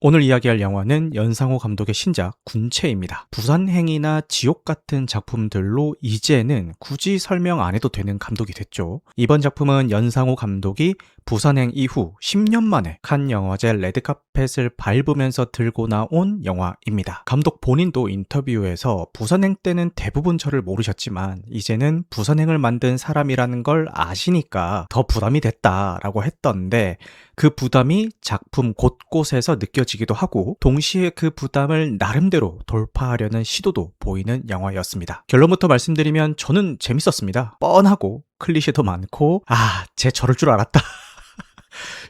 오늘 이야기할 영화는 연상호 감독의 신작 군체입니다. 부산행이나 지옥 같은 작품들로 이제는 굳이 설명 안 해도 되는 감독이 됐죠. 이번 작품은 연상호 감독이 부산행 이후 10년 만에 칸 영화제 레드카펫을 밟으면서 들고 나온 영화입니다. 감독 본인도 인터뷰에서 부산행 때는 대부분 저를 모르셨지만 이제는 부산행을 만든 사람이라는 걸 아시니까 더 부담이 됐다라고 했던데, 그 부담이 작품 곳곳에서 느껴지기도 하고 동시에 그 부담을 나름대로 돌파하려는 시도도 보이는 영화였습니다. 결론부터 말씀드리면 저는 재밌었습니다. 뻔하고 클리셰도 많고 쟤 저럴 줄 알았다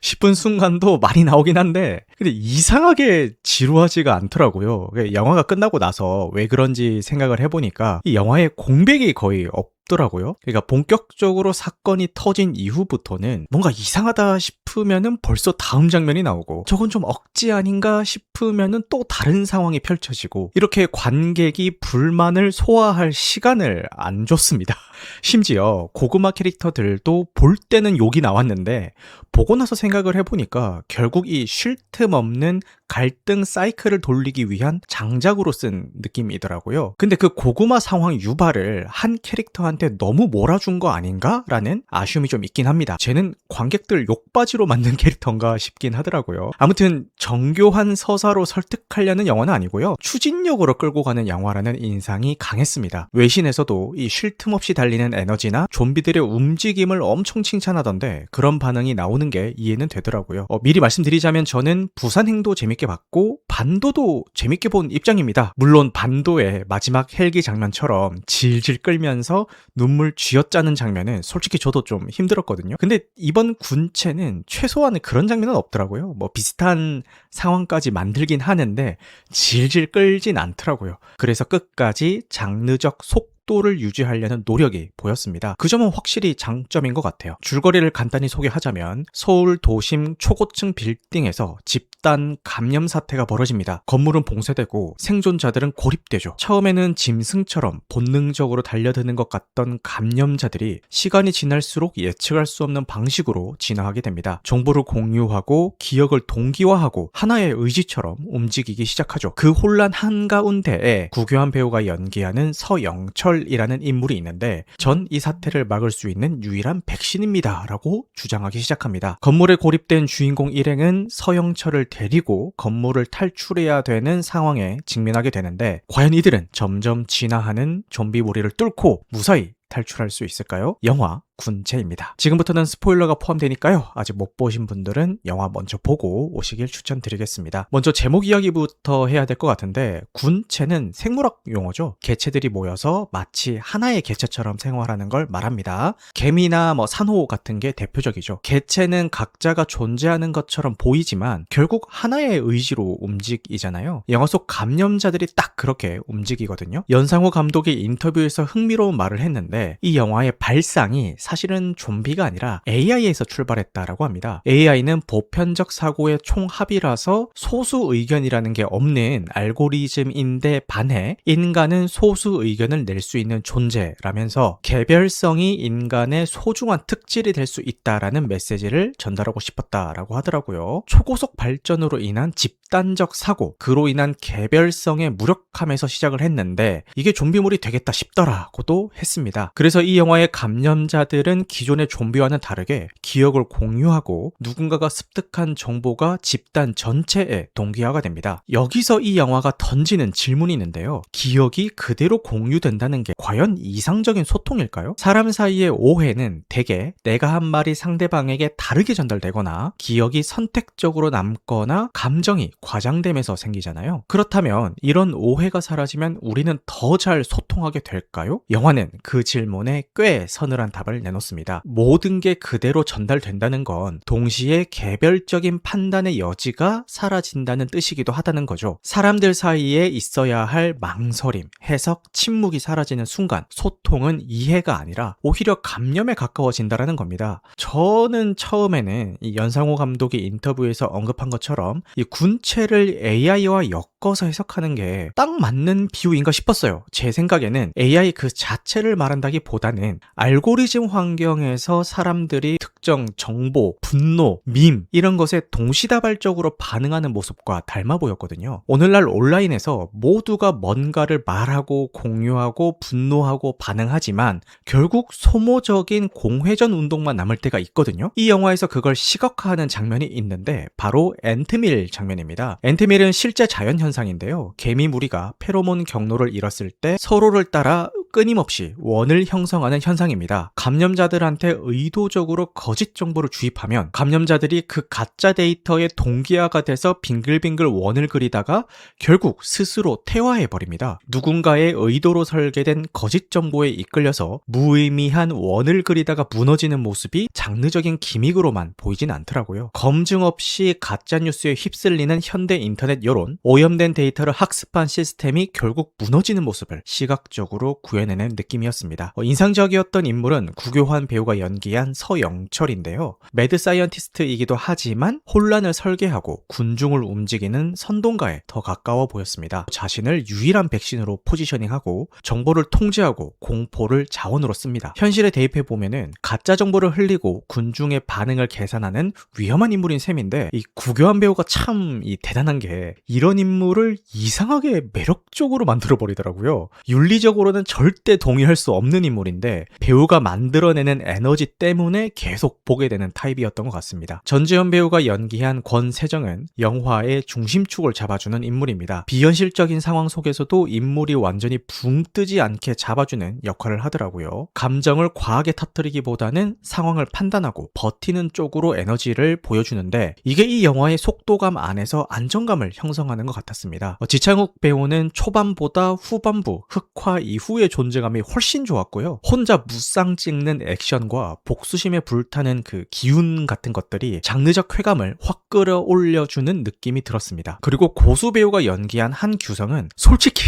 싶은 순간도 많이 나오긴 한데, 근데 이상하게 지루하지가 않더라고요. 영화가 끝나고 나서 왜 그런지 생각을 해보니까 이 영화에 공백이 거의 없더라고요. 그러니까 본격적으로 사건이 터진 이후부터는 뭔가 이상하다 싶으면은 벌써 다음 장면이 나오고, 저건 좀 억지 아닌가 싶으면은 또 다른 상황이 펼쳐지고, 이렇게 관객이 불만을 소화할 시간을 안 줬습니다. 심지어 고구마 캐릭터들도 볼 때는 욕이 나왔는데 보고 나서 생각을 해보니까 결국 이 쉴 틈 없는 갈등 사이클을 돌리기 위한 장작으로 쓴 느낌이더라고요. 근데 그 고구마 상황 유발을 한 캐릭터한테 너무 몰아준 거 아닌가? 라는 아쉬움이 좀 있긴 합니다. 쟤는 관객들 욕바지로 만든 캐릭터인가 싶긴 하더라고요. 아무튼 정교한 서사로 설득하려는 영화는 아니고요, 추진력으로 끌고 가는 영화라는 인상이 강했습니다. 외신에서도 이 쉴 틈 없이 달리는 에너지나 좀비들의 움직임을 엄청 칭찬하던데 그런 반응이 나오는 게 이해는 되더라고요. 미리 말씀드리자면 저는 부산행도 재밌게 봤고 반도도 재밌게 본 입장입니다. 물론 반도의 마지막 헬기 장면처럼 질질 끌면서 눈물 쥐어짜는 장면은 솔직히 저도 좀 힘들었거든요. 근데 이번 군체는 최소한 그런 장면은 없더라고요. 비슷한 상황까지 만들긴 하는데 질질 끌진 않더라고요. 그래서 끝까지 장르적 속도를 유지하려는 노력이 보였습니다. 그 점은 확실히 장점인 것 같아요. 줄거리를 간단히 소개하자면 서울 도심 초고층 빌딩에서 집단 감염 사태가 벌어집니다. 건물은 봉쇄되고 생존자들은 고립되죠. 처음에는 짐승처럼 본능적으로 달려드는 것 같던 감염자들이 시간이 지날수록 예측할 수 없는 방식으로 진화하게 됩니다. 정보를 공유하고 기억을 동기화하고 하나의 의지처럼 움직이기 시작하죠. 그 혼란 한가운데에 구교한 배우가 연기하는 서영철이라는 인물이 있는데, 전 이 사태를 막을 수 있는 유일한 백신입니다 라고 주장하기 시작합니다. 건물에 고립된 주인공 일행은 서영철을 데리고 건물을 탈출해야 되는 상황에 직면하게 되는데, 과연 이들은 점점 진화하는 좀비 무리를 뚫고 무사히 탈출할 수 있을까요? 영화 군체입니다. 지금부터는 스포일러가 포함되니까요, 아직 못 보신 분들은 영화 먼저 보고 오시길 추천드리겠습니다. 먼저 제목 이야기부터 해야 될 것 같은데, 군체는 생물학 용어죠. 개체들이 모여서 마치 하나의 개체처럼 생활하는 걸 말합니다. 개미나 산호 같은 게 대표적이죠. 개체는 각자가 존재하는 것처럼 보이지만 결국 하나의 의지로 움직이잖아요. 영화 속 감염자들이 딱 그렇게 움직이거든요. 연상호 감독이 인터뷰에서 흥미로운 말을 했는데, 이 영화의 발상이 사실은 좀비가 아니라 AI에서 출발했다라고 합니다. AI는 보편적 사고의 총합이라서 소수 의견이라는 게 없는 알고리즘인데 반해 인간은 소수 의견을 낼 수 있는 존재라면서 개별성이 인간의 소중한 특질이 될 수 있다라는 메시지를 전달하고 싶었다라고 하더라고요. 초고속 발전으로 인한 집단적 사고, 그로 인한 개별성의 무력함에서 시작을 했는데 이게 좀비물이 되겠다 싶더라고도 했습니다. 그래서 이 영화의 감염자들은 기존의 좀비와는 다르게 기억을 공유하고 누군가가 습득한 정보가 집단 전체에 동기화가 됩니다. 여기서 이 영화가 던지는 질문이 있는데요, 기억이 그대로 공유된다는 게 과연 이상적인 소통일까요? 사람 사이의 오해는 대개 내가 한 말이 상대방에게 다르게 전달되거나 기억이 선택적으로 남거나 감정이 과장되면서 생기잖아요. 그렇다면 이런 오해가 사라지면 우리는 더 잘 소통하게 될까요? 영화는 그 질문에 꽤 서늘한 답을 내놓습니다. 모든 게 그대로 전달된다는 건 동시에 개별적인 판단의 여지가 사라진다는 뜻이기도 하다는 거죠. 사람들 사이에 있어야 할 망설임, 해석, 침묵이 사라지는 순간 소통은 이해가 아니라 오히려 감염에 가까워진다는 겁니다. 저는 처음에는 이 연상호 감독이 인터뷰에서 언급한 것처럼 이 군체를 AI와 엮어서 해석하는 게 딱 맞는 비유인가 싶었어요. 제 생각에는 AI 그 자체를 말한다기보다는 알고리즘 환경에서 사람들이 특정 정보, 분노, 밈 이런 것에 동시다발적으로 반응하는 모습과 닮아 보였거든요. 오늘날 온라인에서 모두가 뭔가를 말하고 공유하고 분노하고 반응하지만 결국 소모적인 공회전 운동만 남을 때가 있거든요. 이 영화에서 그걸 시각화하는 장면이 있는데 바로 앤트밀 장면입니다. 앤트밀은 실제 자연현상인데요. 개미 무리가 페로몬 경로를 잃었을 때 서로를 따라 끊임없이 원을 형성하는 현상입니다. 감염자들한테 의도적으로 거짓 정보를 주입하면 감염자들이 그 가짜 데이터에 동기화가 돼서 빙글빙글 원을 그리다가 결국 스스로 퇴화해버립니다. 누군가의 의도로 설계된 거짓 정보에 이끌려서 무의미한 원을 그리다가 무너지는 모습이 장르적인 기믹으로만 보이진 않더라고요. 검증 없이 가짜뉴스에 휩쓸리는 현대 인터넷 여론, 오염된 데이터를 학습한 시스템이 결국 무너지는 모습을 시각적으로 구현해낸 느낌이었습니다. 인상적이었던 인물은 구교환 배우가 연기한 서영철인데요. 매드 사이언티스트이기도 하지만 혼란을 설계하고 군중을 움직이는 선동가에 더 가까워 보였습니다. 자신을 유일한 백신으로 포지셔닝하고 정보를 통제하고 공포를 자원으로 씁니다. 현실에 대입해보면은 가짜 정보를 흘리고 군중의 반응을 계산하는 위험한 인물인 셈인데 이 구교환 배우가 참 대단한 게 이런 인물을 이상하게 매력적으로 만들어버리더라고요. 윤리적으로는 절대 동의할 수 없는 인물인데 배우가 만들어내는 에너지 때문에 계속 보게 되는 타입이었던 것 같습니다. 전지현 배우가 연기한 권세정은 영화의 중심축을 잡아주는 인물입니다. 비현실적인 상황 속에서도 인물이 완전히 붕 뜨지 않게 잡아주는 역할을 하더라고요. 감정을 과하게 터뜨리기보다는 상황을 판단하고 버티는 쪽으로 에너지를 보여주는데 이게 이 영화의 속도감 안에서 안정감을 형성하는 것 같았습니다. 지창욱 배우는 초반보다 후반부, 흑화 이후의 존재감이 훨씬 좋았고요. 혼자 무쌍 찍는 액션과 복수심에 불타는 그 기운 같은 것들이 장르적 쾌감을 확 끌어올려주는 느낌이 들었습니다. 그리고 고수 배우가 연기한 한규성은 솔직히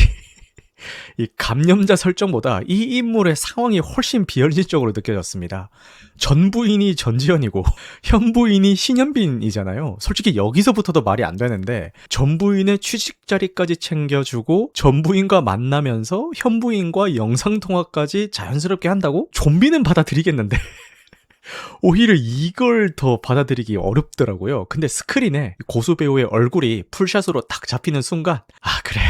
이 감염자 설정보다 이 인물의 상황이 훨씬 비현실적으로 느껴졌습니다. 전 부인이 전지현이고 현 부인이 신현빈이잖아요. 솔직히 여기서부터도 말이 안 되는데 전 부인의 취직 자리까지 챙겨주고 전 부인과 만나면서 현 부인과 영상통화까지 자연스럽게 한다고? 좀비는 받아들이겠는데 오히려 이걸 더 받아들이기 어렵더라고요. 근데 스크린에 고수 배우의 얼굴이 풀샷으로 딱 잡히는 순간 아 그래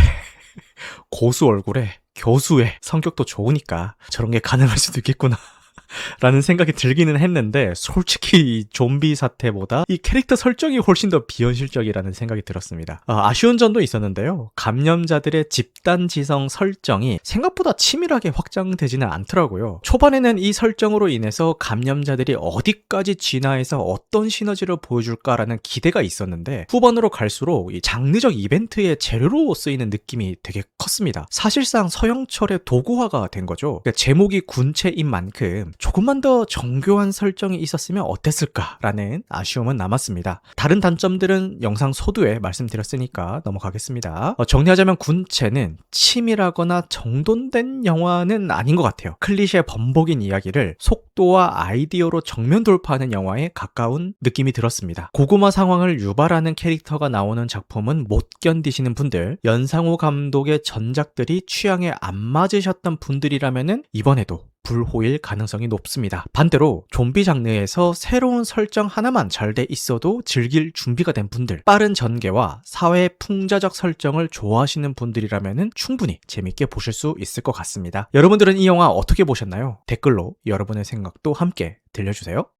고수 얼굴에 교수의 성격도 좋으니까 저런 게 가능할 수도 있겠구나 라는 생각이 들기는 했는데 솔직히 이 좀비 사태보다 이 캐릭터 설정이 훨씬 더 비현실적이라는 생각이 들었습니다. 아쉬운 점도 있었는데요. 감염자들의 집단지성 설정이 생각보다 치밀하게 확장되지는 않더라고요. 초반에는 이 설정으로 인해서 감염자들이 어디까지 진화해서 어떤 시너지를 보여줄까라는 기대가 있었는데 후반으로 갈수록 이 장르적 이벤트의 재료로 쓰이는 느낌이 되게 컸습니다. 사실상 서영철의 도구화가 된 거죠. 그러니까 제목이 군체인 만큼 조금만 더 정교한 설정이 있었으면 어땠을까라는 아쉬움은 남았습니다. 다른 단점들은 영상 소두에 말씀드렸으니까 넘어가겠습니다. 정리하자면 군체는 치밀하거나 정돈된 영화는 아닌 것 같아요. 클리셰 범벅인 이야기를 속도와 아이디어로 정면 돌파하는 영화에 가까운 느낌이 들었습니다. 고구마 상황을 유발하는 캐릭터가 나오는 작품은 못 견디시는 분들, 연상호 감독의 전작들이 취향에 안 맞으셨던 분들이라면은 이번에도 불호일 가능성이 높습니다. 반대로 좀비 장르에서 새로운 설정 하나만 잘 돼 있어도 즐길 준비가 된 분들, 빠른 전개와 사회 풍자적 설정을 좋아하시는 분들이라면 충분히 재밌게 보실 수 있을 것 같습니다. 여러분들은 이 영화 어떻게 보셨나요? 댓글로 여러분의 생각도 함께 들려주세요.